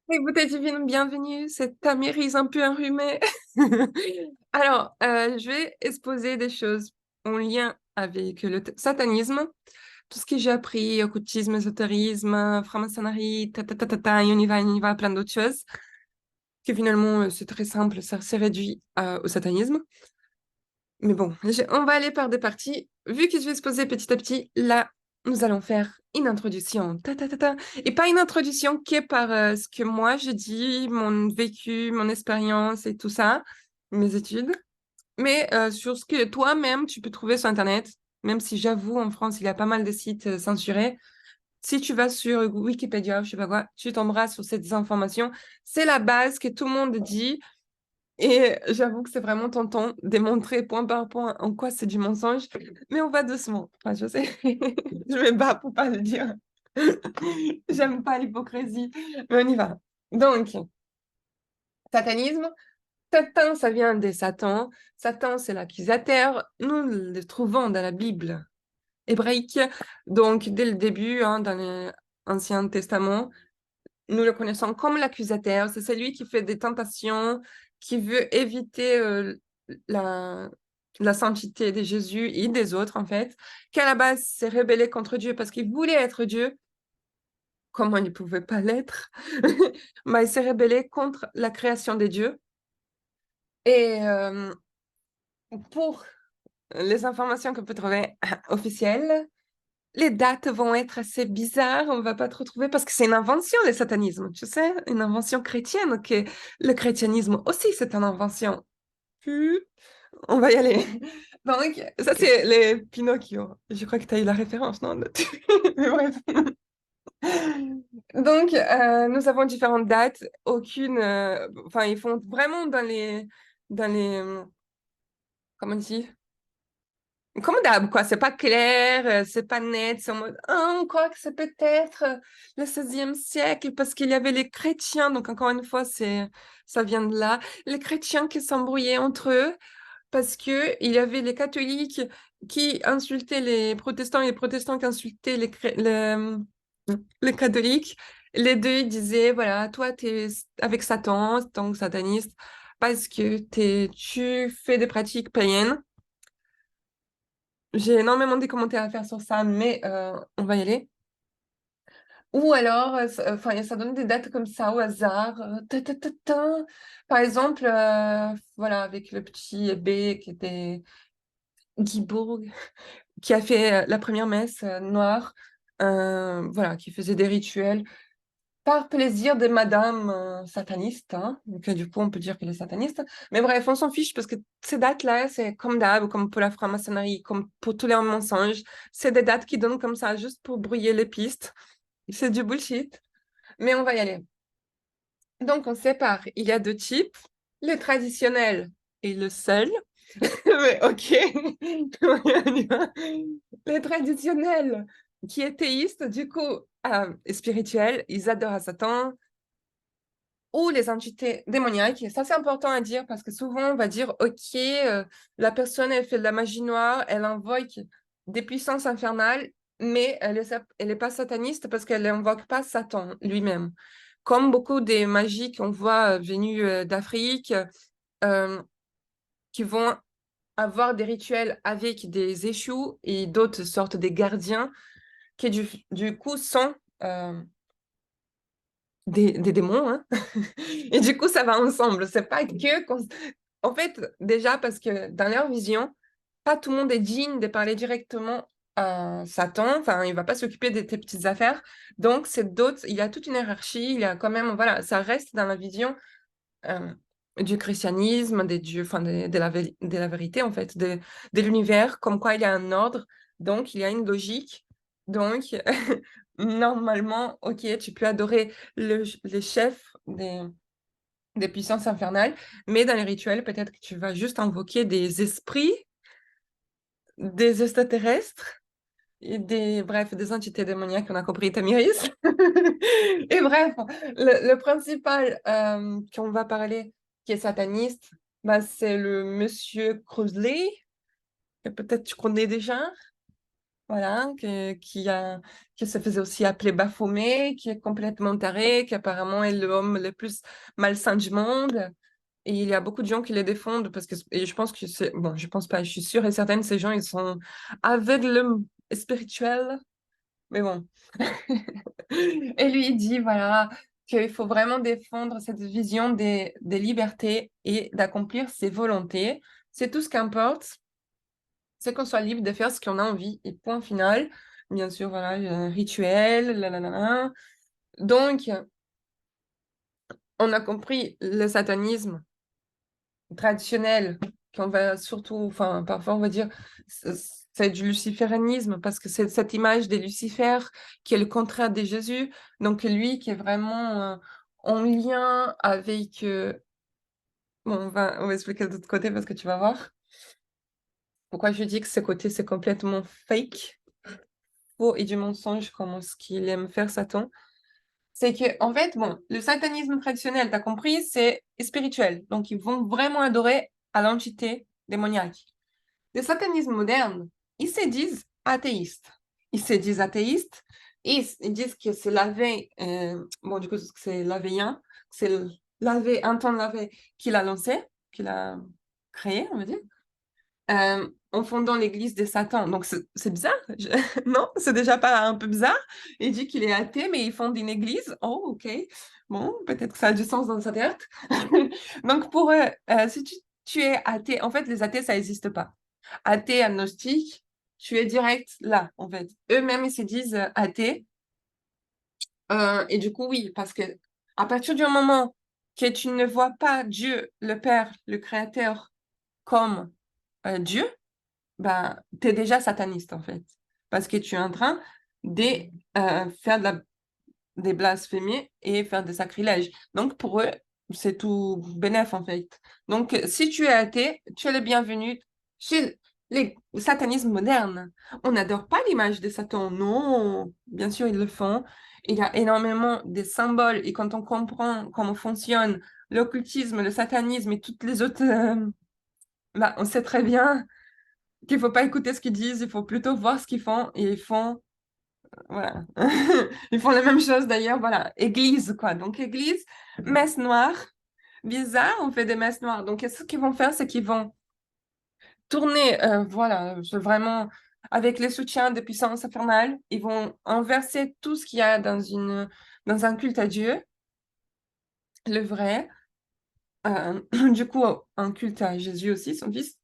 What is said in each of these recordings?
Écoutez, divine, bienvenue, c'est Tamiris un peu enrhumée. Alors, je vais exposer des choses en lien avec le satanisme, tout ce que j'ai appris, occultisme, ésotérisme, franc-maçonnerie, et on y va, plein d'autres choses, que finalement, c'est très simple, ça s'est réduit au satanisme. Mais bon, on va aller par des parties. Vu que je vais exposer petit à petit, là, nous allons faire une introduction. Et pas une introduction qui est par ce que moi je dis, mon vécu, mon expérience et tout ça, mes études, mais sur ce que toi-même tu peux trouver sur Internet, même si j'avoue, en France, il y a pas mal de sites censurés. Si tu vas sur Wikipédia, je sais pas quoi, tu tomberas sur ces informations. C'est la base que tout le monde dit. Et j'avoue que c'est vraiment tentant de démontrer point par point en quoi c'est du mensonge, mais on va doucement. Enfin, je sais, je me bats pour pas le dire. J'aime pas l'hypocrisie, mais on y va. Donc, satanisme, Satan, ça vient des Satans. Satan, c'est l'accusateur. Nous le trouvons dans la Bible hébraïque. Donc, dès le début, hein, dans l'Ancien Testament, nous le connaissons comme l'accusateur. C'est celui qui fait des tentations, qui veut éviter la, la sainteté de Jésus et des autres, en fait, qui à la base s'est rebellé contre Dieu parce qu'il voulait être Dieu. Comment il ne pouvait pas l'être? Mais il s'est rebellé contre la création des dieux. Et pour les informations qu'on peut trouver officielles, les dates vont être assez bizarres, on va pas trop trouver parce que c'est une invention, le satanisme, tu sais, une invention chrétienne, que le chrétianisme aussi, c'est une invention. On va y aller. Donc, ça, c'est les Pinocchio. Je crois que tu as eu la référence, non? Mais bref. Donc, nous avons différentes dates, aucune... Enfin, ils font vraiment dans les, comment on dit? Comme d'hab, quoi. C'est pas clair, c'est pas net. C'est en mode, ah, on croit que c'est peut-être le 16e siècle parce qu'il y avait les chrétiens. Donc, encore une fois, ça vient de là. Les chrétiens qui s'embrouillaient entre eux parce que il y avait les catholiques qui insultaient les protestants et les protestants qui insultaient les catholiques. Les deux ils disaient, voilà, toi, t'es avec Satan, donc sataniste, parce que tu fais des pratiques païennes. J'ai énormément de commentaires à faire sur ça, mais on va y aller. Ou alors, enfin, ça donne des dates comme ça au hasard. Par exemple, voilà, avec le petit B qui était Guibourg, qui a fait la première messe noire, voilà, qui faisait des rituels par plaisir de madame sataniste, hein. Donc, du coup, on peut dire qu'elle est sataniste. Mais bref, on s'en fiche parce que ces dates-là, c'est comme d'hab, comme pour la franc-maçonnerie, comme pour tous les mensonges. C'est des dates qui donnent comme ça juste pour brouiller les pistes. C'est du bullshit. Mais on va y aller. Donc, on sépare. Il y a deux types, le traditionnel et le seul. Mais ok. On y va. Les traditionnels qui est théiste, du coup, spirituel, ils adorent à Satan, ou les entités démoniaques. Et ça, c'est important à dire parce que souvent, on va dire, OK, la personne, elle fait de la magie noire, elle invoque des puissances infernales, mais elle est pas sataniste parce qu'elle n'invoque pas Satan lui-même. Comme beaucoup des magies qu'on voit venues d'Afrique, euh, qui vont avoir des rituels avec des échous et d'autres sortes des gardiens qui, du coup, sont euh, des démons, hein. Et du coup, ça va ensemble. C'est pas que... En fait, déjà, parce que dans leur vision, pas tout le monde est digne de parler directement à Satan. Enfin, il va pas s'occuper de tes petites affaires. Donc, c'est d'autres... Il y a toute une hiérarchie. Il y a quand même... Voilà, ça reste dans la vision euh, du christianisme, des dieux, enfin, de la vérité, en fait, de l'univers, comme quoi il y a un ordre. Donc, il y a une logique. Donc, normalement, ok, tu peux adorer les chefs des puissances infernales, mais dans les rituels, peut-être que tu vas juste invoquer des esprits, des extraterrestres, et bref, des entités démoniaques, on a compris, Tamiris. Et bref, le principal qu'on va parler, qui est sataniste, bah, c'est le monsieur Crowley, que peut-être tu connais déjà. voilà, qui se faisait aussi appeler Baphomet, qui est complètement taré, qui apparemment est l'homme le plus malsain du monde. Et il y a beaucoup de gens qui les défendent parce que, et je pense que c'est, bon, je pense pas, je suis sûre et certaine, ces gens, ils sont aveugles spirituels, mais bon. Et lui, il dit, voilà, qu'il faut vraiment défendre cette vision des libertés et d'accomplir ses volontés. C'est tout ce qu'importe, c'est qu'on soit libre de faire ce qu'on a envie. Et point final. Bien sûr, voilà, il y a un rituel, là, là, là, là. Donc, on a compris le satanisme traditionnel, qu'on va surtout, enfin, parfois on va dire, c'est du luciféranisme, parce que c'est cette image de Lucifer qui est le contraire de Jésus. Donc, lui qui est vraiment en lien avec. Bon, on va expliquer de l'autre côté parce que tu vas voir. Pourquoi je dis que ce côté, c'est complètement fake, faux et du mensonge, comme ce qu'il aime faire Satan. C'est que, en fait, bon, le satanisme traditionnel, t'as compris, c'est spirituel. Donc, ils vont vraiment adorer à l'entité démoniaque. Le satanisme moderne, ils se disent athéistes. Ils se disent athéistes et ils disent que c'est Lavey, bon, du coup, c'est Laveyen, c'est Anton Lavey qui l'a lancé, qui l'a créé, on va dire, en fondant l'église de Satan. Donc, c'est bizarre. Non, c'est déjà pas un peu bizarre. Il dit qu'il est athée, mais il fonde une église. Oh, ok. Bon, peut-être que ça a du sens dans sa tête. Donc, pour eux, si tu es athée, en fait, les athées, ça n'existe pas. Athée, agnostique, tu es direct là, en fait. Eux-mêmes, ils se disent athées. Et du coup, oui, parce que à partir du moment que tu ne vois pas Dieu, le Père, le Créateur, comme Dieu, ben, tu es déjà sataniste, en fait. Parce que tu es en train de faire des blasphémies et faire des sacrilèges. Donc, pour eux, c'est tout bénef, en fait. Donc, si tu es athée, tu es le bienvenu chez les satanismes modernes. On n'adore pas l'image de Satan. Non, bien sûr, ils le font. Il y a énormément de symboles. Et quand on comprend comment fonctionne l'occultisme, le satanisme et toutes les autres... ben, on sait très bien qu'il faut pas écouter ce qu'ils disent, il faut plutôt voir ce qu'ils font et ils font voilà. Ils font la même chose d'ailleurs, voilà, église quoi. Donc église, messe noire, bizarre, on fait des messes noires. Donc ce qu'ils vont faire, c'est qu'ils vont tourner voilà, vraiment avec les soutiens de puissance infernale, ils vont inverser tout ce qu'il y a dans un culte à Dieu, le vrai. Euh, du coup, un culte à Jésus aussi, son fils,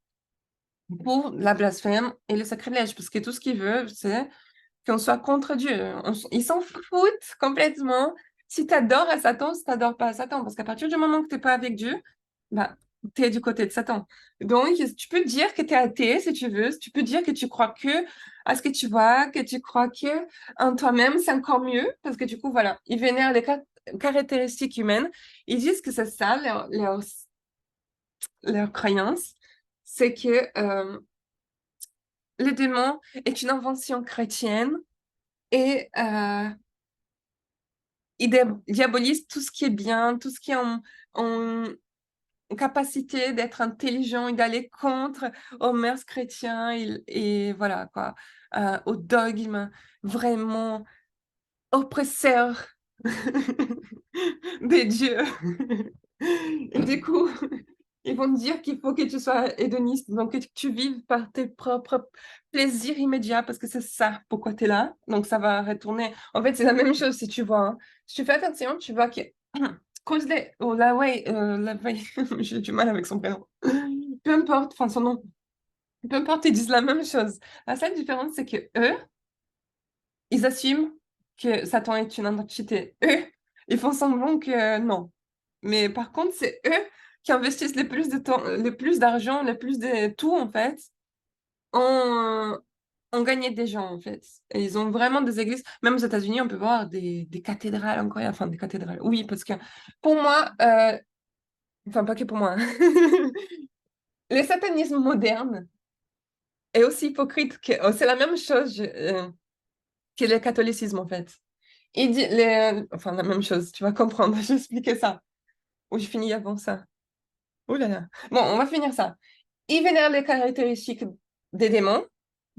pour la blasphème et le sacrilège, parce que tout ce qu'il veut, c'est qu'on soit contre Dieu. Ils s'en foutent complètement. Si tu adores à Satan, si tu n'adores pas à Satan, parce qu'à partir du moment que tu n'es pas avec Dieu, bah, tu es du côté de Satan. Donc, tu peux dire que tu es athée si tu veux, tu peux dire que tu crois que à ce que tu vois, que tu crois que en toi-même, c'est encore mieux, parce que du coup, voilà, ils vénèrent les caractéristiques humaines. Ils disent que c'est ça, leur croyance, c'est que le démon est une invention chrétienne et il diabolise tout ce qui est bien, tout ce qui est en capacité d'être intelligent et d'aller contre aux mœurs chrétiens et voilà quoi, au dogme vraiment oppresseur des dieux. Et du coup, ils vont te dire qu'il faut que tu sois hédoniste, donc que tu vives par tes propres plaisirs immédiats, parce que c'est ça pourquoi tu es là. Donc ça va retourner. En fait, c'est la même chose si tu vois. Hein. Si tu fais attention, tu vois que Cosley, oh, la way, j'ai du mal avec son prénom. Peu importe, enfin son nom, peu importe, ils disent la même chose. La seule différence, c'est que eux, ils assument que Satan est une entité. Eux, ils font semblant que non. Mais par contre, c'est eux qui investissent le plus de temps, le plus d'argent, le plus de tout, en fait, en, en gagner des gens, en fait. Et ils ont vraiment des églises. Même aux États-Unis, on peut voir des cathédrales incroyables. Enfin, des cathédrales. Oui, parce que pour moi, enfin, pas que pour moi, le satanisme moderne est aussi hypocrite que. Oh, c'est la même chose que le catholicisme, en fait. Enfin, la même chose, tu vas comprendre. Je vais expliquer ça. Ou je finis avant ça. Oh là là. Bon, on va finir ça. Il vénère les caractéristiques des démons.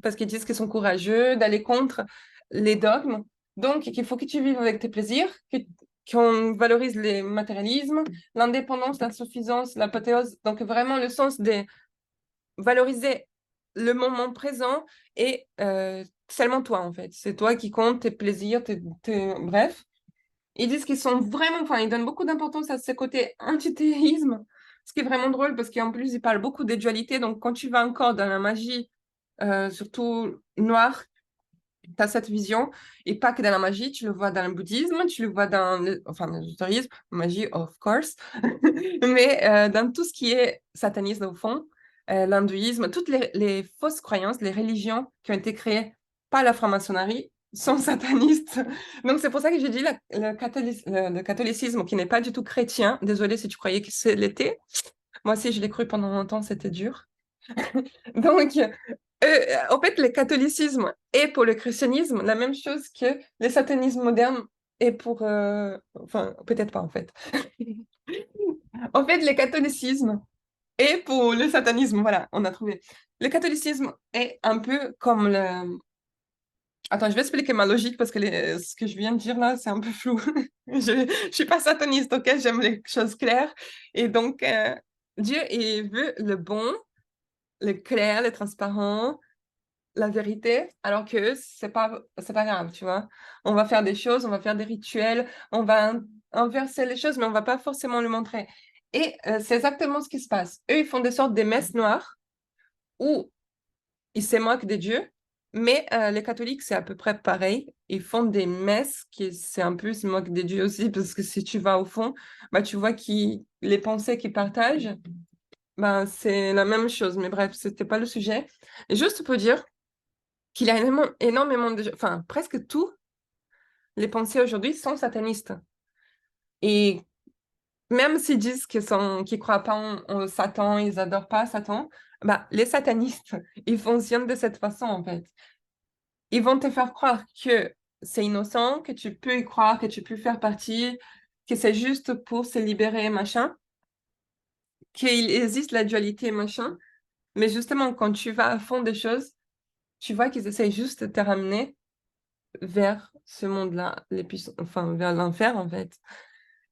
parce qu'ils disent qu'ils sont courageux, d'aller contre les dogmes. Donc, qu'il faut que tu vives avec tes plaisirs, qu'on valorise le matérialisme, l'indépendance, l'insuffisance, l'apothéose. Donc, vraiment le sens de valoriser le moment présent et seulement toi, en fait. C'est toi qui compte, tes plaisirs, bref. Ils disent qu'ils sont vraiment, enfin, ils donnent beaucoup d'importance à ce côté antithéisme, ce qui est vraiment drôle parce qu'en plus, ils parlent beaucoup des dualités. Donc, quand tu vas encore dans la magie, surtout noire, tu as cette vision, et pas que dans la magie, tu le vois dans le bouddhisme, tu le vois dans enfin, l'ésotérisme, magie, of course, mais dans tout ce qui est satanisme au fond, l'hindouisme, toutes les fausses croyances, les religions qui ont été créées par la franc-maçonnerie sont satanistes. Donc c'est pour ça que j'ai dit le catholicisme qui n'est pas du tout chrétien. Désolée si tu croyais que l'était. Moi aussi, je l'ai cru pendant longtemps, c'était dur. Donc, en fait, le catholicisme est pour le christianisme la même chose que le satanisme moderne est pour... enfin, peut-être pas en fait. En fait, le catholicisme est pour le satanisme. Voilà, on a trouvé. Le catholicisme est un peu comme le... Attends, je vais expliquer ma logique parce que ce que je viens de dire là, c'est un peu flou. Je suis pas sataniste, ok? J'aime les choses claires. Et donc, Dieu, il veut le bon, le clair, le transparent, la vérité, alors que c'est pas grave, tu vois. On va faire des choses, on va faire des rituels, on va inverser les choses, mais on va pas forcément le montrer. Et c'est exactement ce qui se passe. Eux, ils font des sortes de messes noires où ils se moquent des dieux, mais les catholiques, c'est à peu près pareil. Ils font des messes qui, c'est un peu, ils se moquent des dieux aussi, parce que si tu vas au fond, bah, tu vois les pensées qu'ils partagent, bah, c'est la même chose. Mais bref, c'était pas le sujet. Et juste pour dire, qu'il y a énormément de... Enfin, presque tous les pensées aujourd'hui sont satanistes. Et même s'ils disent qu'ils croient pas en Satan, ils adorent pas Satan, bah, les satanistes, ils fonctionnent de cette façon, en fait. Ils vont te faire croire que c'est innocent, que tu peux y croire, que tu peux faire partie, que c'est juste pour se libérer, machin, qu'il existe la dualité, machin. Mais justement, quand tu vas à fond des choses, tu vois qu'ils essayent juste de te ramener vers ce monde-là, enfin, vers l'enfer, en fait.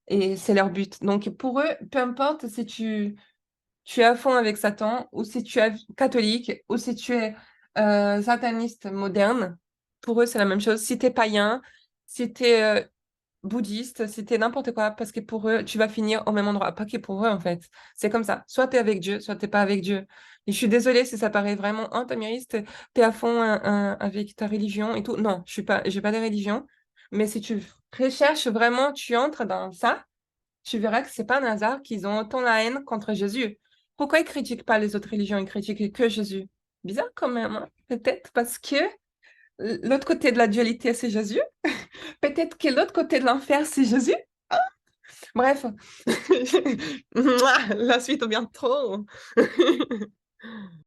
Et c'est leur but. Donc, pour eux, peu importe si tu es à fond avec Satan, ou si tu es catholique, ou si tu es sataniste moderne, pour eux, c'est la même chose. Si tu es païen, si tu es bouddhiste, c'était n'importe quoi, parce que pour eux, tu vas finir au même endroit. Pas que pour eux, en fait. C'est comme ça. Soit tu es avec Dieu, soit tu pas avec Dieu. Et je suis désolée si ça paraît vraiment, oh, Tamiris, t'es à fond avec ta religion et tout. Non, j'ai pas de religion. Mais si tu recherches vraiment, tu entres dans ça, tu verras que c'est pas un hasard qu'ils ont autant la haine contre Jésus. Pourquoi ils critiquent pas les autres religions, ils critiquent que Jésus? Bizarre quand même, hein. Peut-être parce que l'autre côté de la dualité, c'est Jésus. Peut-être que l'autre côté de l'enfer, c'est Jésus. Bref, la suite au bientôt.